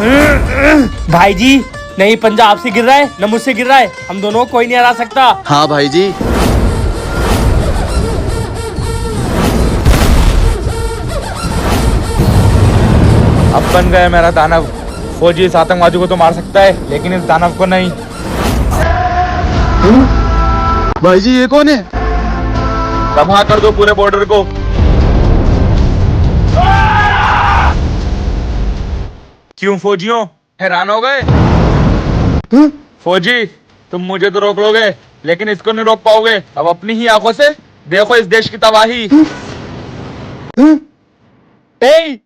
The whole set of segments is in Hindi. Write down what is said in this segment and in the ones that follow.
भाई जी नहीं, पंजा आपसे गिर रहा है न मुझसे गिर रहा है, हम दोनों को कोई नहीं हरा सकता। हाँ भाई जी। अब बन गया मेरा दानव। फौजी इस आतंकवादी को तो मार सकता है लेकिन इस दानव को नहीं। भाई जी ये कौन है? तबाह कर दो पूरे बॉर्डर को। क्यों फौजियों, हैरान हो गए? फौजी तुम मुझे तो रोक लोगे लेकिन इसको नहीं रोक पाओगे। अब अपनी ही आंखों से देखो इस देश की तबाही।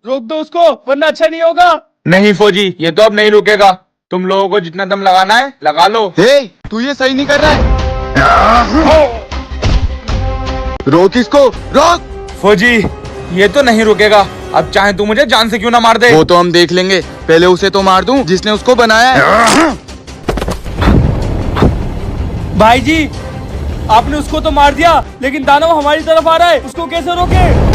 रोक दो उसको वरना अच्छा नहीं होगा। नहीं फौजी, ये तो अब नहीं रुकेगा। तुम लोगों को जितना दम लगाना है लगा लो। तू ये सही नहीं कर रहा है। रोक इसको, रोक। फौजी ये तो नहीं रुकेगा। अब चाहे तू मुझे जान से क्यों ना मार दे। वो तो हम देख लेंगे, पहले उसे तो मार दूं जिसने उसको बनाया है। भाई जी आपने उसको तो मार दिया लेकिन दानव हमारी तरफ आ रहा है, उसको कैसे रोके?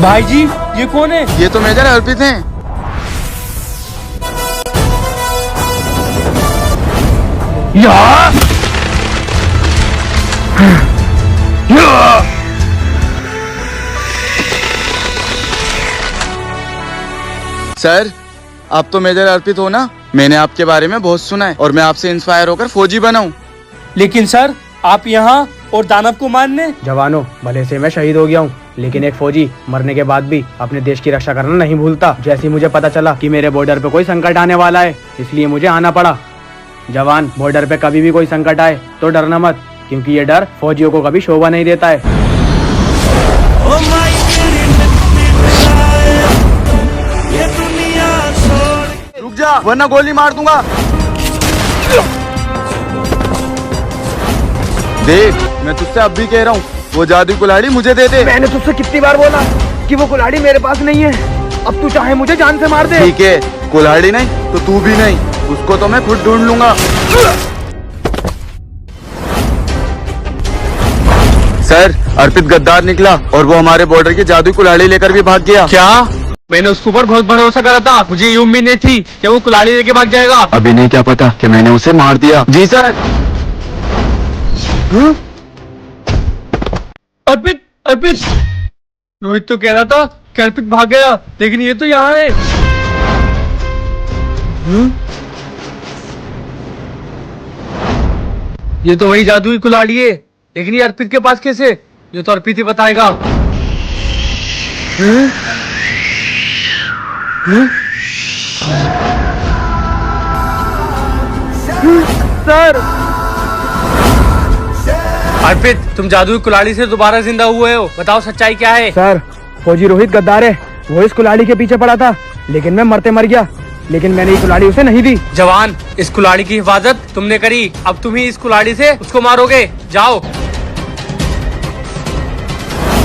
भाई जी ये कौन है? ये तो मेजर अर्पित हैं। सर आप तो मेजर अर्पित हो ना? मैंने आपके बारे में बहुत सुना है और मैं आपसे इंस्पायर होकर फौजी बना हूँ। लेकिन सर आप यहाँ और दानव को मारने? जवानों, भले से मैं शहीद हो गया हूँ लेकिन एक फौजी मरने के बाद भी अपने देश की रक्षा करना नहीं भूलता। जैसे ही मुझे पता चला कि मेरे बॉर्डर पे कोई संकट आने वाला है इसलिए मुझे आना पड़ा। जवान, बॉर्डर पे कभी भी कोई संकट आए तो डरना मत, क्योंकि ये डर फौजियों को कभी शोभा नहीं देता है। रुक जा वरना गोली मार दूंगा। देख मैं तुझसे अब भी कह रहा हूँ, वो जादुई कुल्हाड़ी मुझे दे दे। मैंने तुझसे कितनी बार बोला कि वो कुल्हाड़ी मेरे पास नहीं है। अब तू चाहे मुझे जान से मार दे। ठीक है, कुल्हाड़ी नहीं तो तू भी नहीं, उसको तो मैं खुद ढूंढ लूंगा। सर अर्पित गद्दार निकला और वो हमारे बॉर्डर की जादुई कुल्हाड़ी लेकर भी भाग गया। क्या? मैंने उसके ऊपर बहुत भरोसा करा था, मुझे ये उम्मीद नहीं थी कि वो कुल्हाड़ी लेके भाग जाएगा। अभी नहीं क्या पता कि मैंने उसे मार दिया। जी सर। अर्पित अर्पित, रोहित तो कह रहा था कि अर्पित भाग गया लेकिन ये तो यहाँ है। ये तो वही जादुई कुल्हाड़ी है लेकिन ये अर्पित के पास कैसे? ये तो अर्पित ही बताएगा। सर अर्पित, तुम जादुई कुल्हाड़ी से दोबारा जिंदा हुए हो, बताओ सच्चाई क्या है? सर फौजी रोहित गद्दार है, वो इस कुल्हाड़ी के पीछे पड़ा था लेकिन मैं मरते मर गया, लेकिन मैंने ये कुल्हाड़ी उसे नहीं दी। जवान, इस कुल्हाड़ी की हिफाजत तुमने करी, अब तुम ही इस कुल्हाड़ी से उसको मारोगे। जाओ।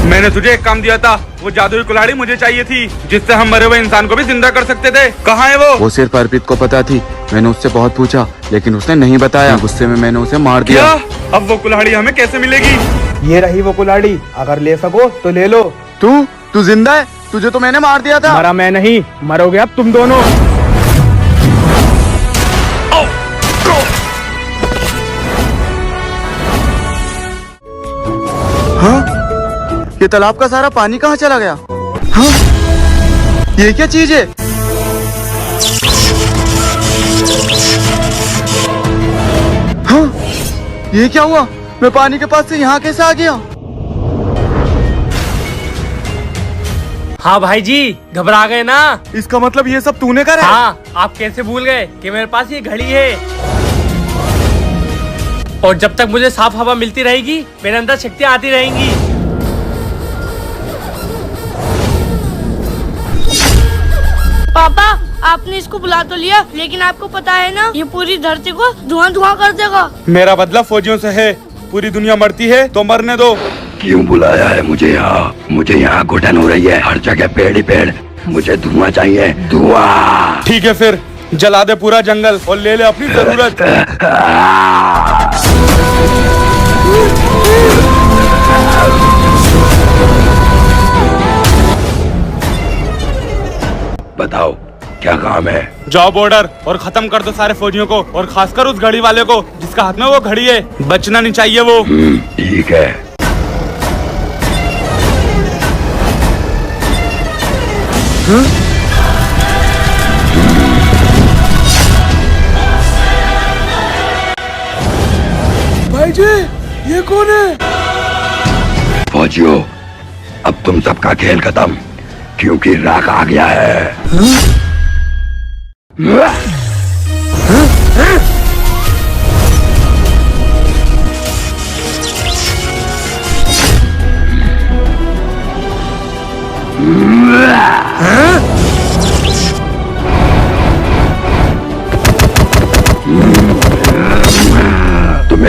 मैंने तुझे एक काम दिया था, वो जादुई कुल्हाड़ी मुझे चाहिए थी जिससे हम मरे हुए इंसान को भी जिंदा कर सकते थे। कहाँ है वो सिर्फ अर्पित को पता थी। मैंने उससे बहुत पूछा लेकिन उसने नहीं बताया। गुस्से में मैंने उसे मार दिया। क्या? अब वो कुल्हाड़ी हमें कैसे मिलेगी? ये रही वो कुल्हाड़ी, अगर ले सको तो ले लो। तू जिंदा है? तुझे तो मैंने मार दिया था। मरा मैं नहीं, मरोगे अब तुम दोनों। हाँ? ये तालाब का सारा पानी कहाँ चला गया? हाँ? ये क्या चीज है? हाँ? ये क्या हुआ? मैं पानी के पास से यहाँ कैसे आ गया? हाँ भाई जी, घबरा गए ना? इसका मतलब ये सब तूने करा है? हाँ, आप कैसे भूल गए कि मेरे पास ये घड़ी है? और जब तक मुझे साफ हवा मिलती रहेगी मेरे अंदर शक्तियाँ आती रहेंगी। पापा, आपने इसको बुला तो लिया लेकिन आपको पता है ना ये पूरी धरती को धुआं धुआं कर देगा। मेरा बदला फौजियों से है, पूरी दुनिया मरती है तो मरने दो। क्यों बुलाया है मुझे यहाँ? मुझे यहाँ घुटन हो रही है, हर जगह पेड़ ही पेड़। मुझे धुआं चाहिए, धुआं। ठीक है फिर जला दे पूरा जंगल और ले ले अपनी जरूरत। बताओ क्या काम है? जाओ बॉर्डर और खत्म कर दो सारे फौजियों को, और खासकर उस घड़ी वाले को जिसका हाथ में वो घड़ी है। बचना नहीं चाहिए वो। ठीक है। भाई जी, ये कौन है? फौजियों, अब तुम सबका खेल खत्म, क्योंकि राख आ गया है।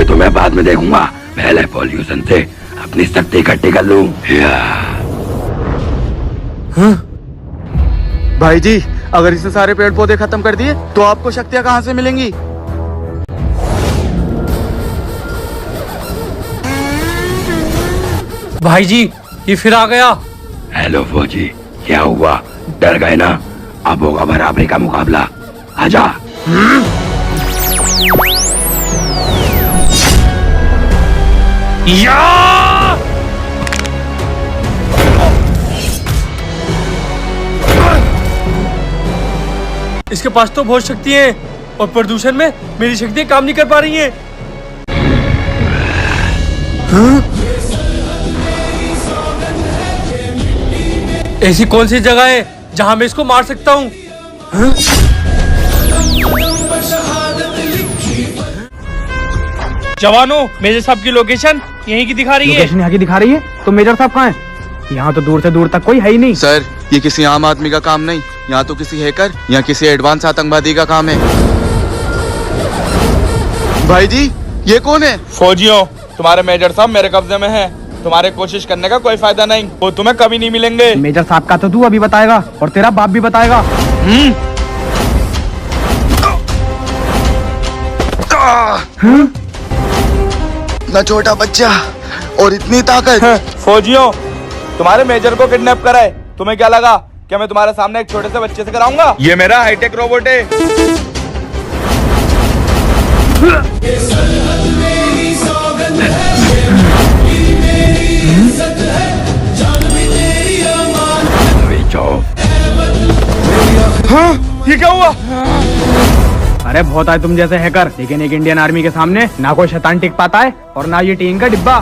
तुम्हें बाद में देखूंगा, पहले पॉल्यूशन से अपनी शक्ति इकट्ठी कर लूं। भाई जी, अगर इसने सारे पेड़ पौधे खत्म कर दिए तो आपको शक्तियाँ कहाँ से मिलेंगी? भाई जी, ये फिर आ गया। हेलो फौजी, क्या हुआ? डर गए ना? अब होगा बराबरी का मुकाबला। आजा। इसके पास तो बहुत शक्ति है, और प्रदूषण में मेरी शक्ति काम नहीं कर पा रही है। ऐसी कौन सी जगह है जहां मैं इसको मार सकता हूँ? जवानों, मेजर साहब की लोकेशन यहीं की दिखा रही है। लोकेशन यहाँ की दिखा रही है? तो मेजर साहब कहाँ हैं? यहाँ तो दूर से दूर तक कोई है ही नहीं। सर, ये किसी आम आदमी का काम नहीं, यहाँ तो किसी हैकर या किसी एडवांस आतंकवादी का काम है। भाई जी, ये कौन है? फौजियों, तुम्हारे मेजर साहब मेरे कब्जे में हैं। तुम्हारे कोशिश करने का कोई फायदा नहीं, वो तुम्हें कभी नहीं मिलेंगे। मेजर साहब का तो तू अभी बताएगा, और तेरा बाप भी बताएगा। इतना छोटा बच्चा और इतनी ताकत। फौजियों, तुम्हारे मेजर को किडनैप करा है। तुम्हें क्या लगा क्या मैं तुम्हारे सामने एक छोटे से बच्चे से कराऊंगा? ये मेरा हाईटेक रोबोट है। हाँ, ये क्या हुआ? अरे बहुत आए तुम जैसे हैकर, लेकिन एक इंडियन आर्मी के सामने ना कोई शैतान टिक पाता है और ना ये टीन का डिब्बा।